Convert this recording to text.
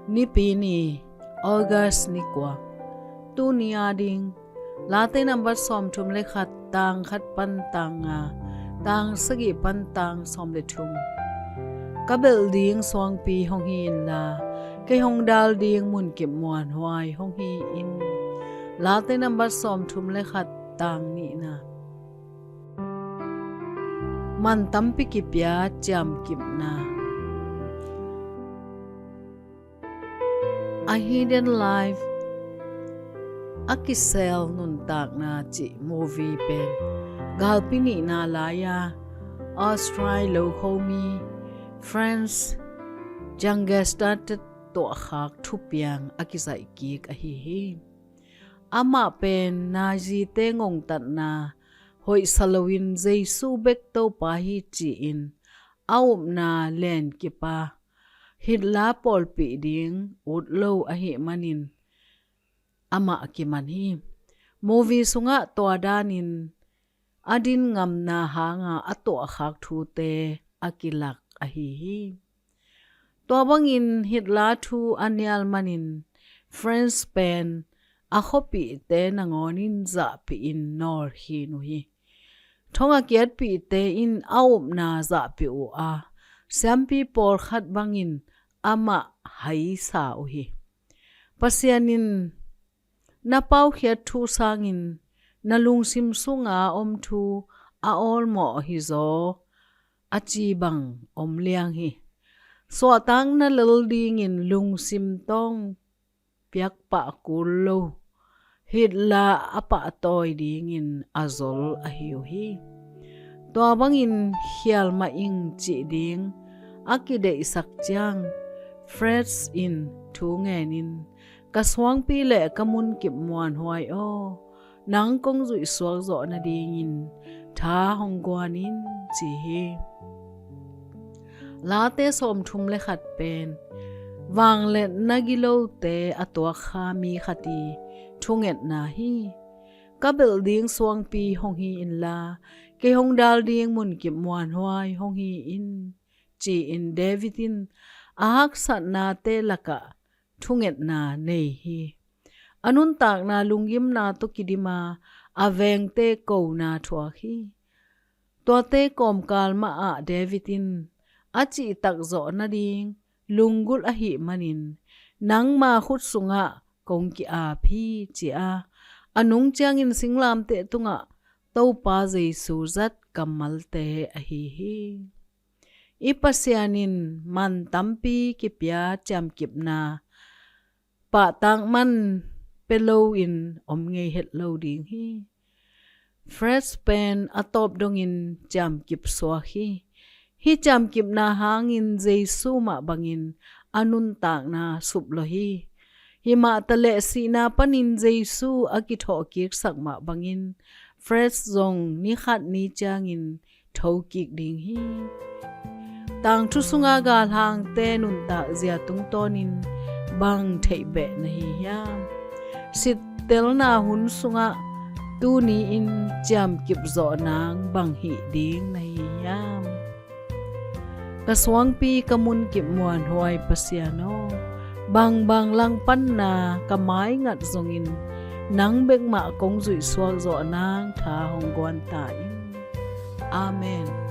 ni pi ni August ni kwa tu ni ading late number som thum le khat tang khat pan tang nga tang sagi pan tang som le thum kabel ding swang pi hong hi in la ke hong dal ding mun kip muan hwai hong hi in late number som thum le khat tang ni na man tampi kipya cham kip na a hidden life akisel nun tak na chi movie pen galpini na laya Austrai lo khomi friends jangesta to khak thupiang akisai ki ka hi ama pen na ji te ngong tat na hoi salawin jesu bek to pa hi chi in aum na len ki pa hitla pol pi ding ut lo a hi manin ama ki man hi movie sunga to danin adin ngam na hanga ato khak thu te akilak a hi to bangin hitla thu anyal manin friends pen a khopi te nangonin za pi in nor hi nu hi thonga kiat pi te in aum na za pi u a sampi por khat bangin ama hai sa u hi pasianin na pau khiat thu sangin nalung sim sunga om thu a ol mo hi zo achi bang om liang hi so tang na lel ding in lung sim tong piak pa kulo hitla apa toy ding in azol a hiu hi to bangin hial ma ing chi ding akide isak chang fresh in thu ngenin kaswang pi le kamun kip muan huai o nang kong zui suak zo na ding in tha hongkwanin chi hi late som thum le khat pen wang le nagilo te atwa kha mi khati thunget na hi ka building swang pi hong hi in la ke hong dal ding mun kip muan huai hong hi in chi in davidin ahak sat na te laka thunget na nei hi anun tak na lungim na to kidima aveng te ko na thwa hi to te kom kal ma a davidin achi tak zo na ding lungul a hi manin nang ma khut sunga kong ki a phi chi a anung chang in singlam te tunga to pa jesu zat kamal te a hi ipasianin man tampi ki pya cham kip na pa tang man pelo in om nge het lo ding hi fresh pen atop dong in cham kip so hi cham kip na hangin jesu ma bangin anun tak na sup lo hi ma tale si na panin jesu akitho kik sak ma bangin fresh zong ni khat ni changin tho kik ding hi tang thu sunga ga hang te nun ta zia tung tonin bang thei be na hi ya sit tel na hun sunga tu ni in cham kip zo nang bang hi ding na hi ya kaswang pi kamun kip muan huai pasiano bang lang pan na kamai ngat zongin nang bek ma kong zui swal zo nang tha hong gwan ta in amen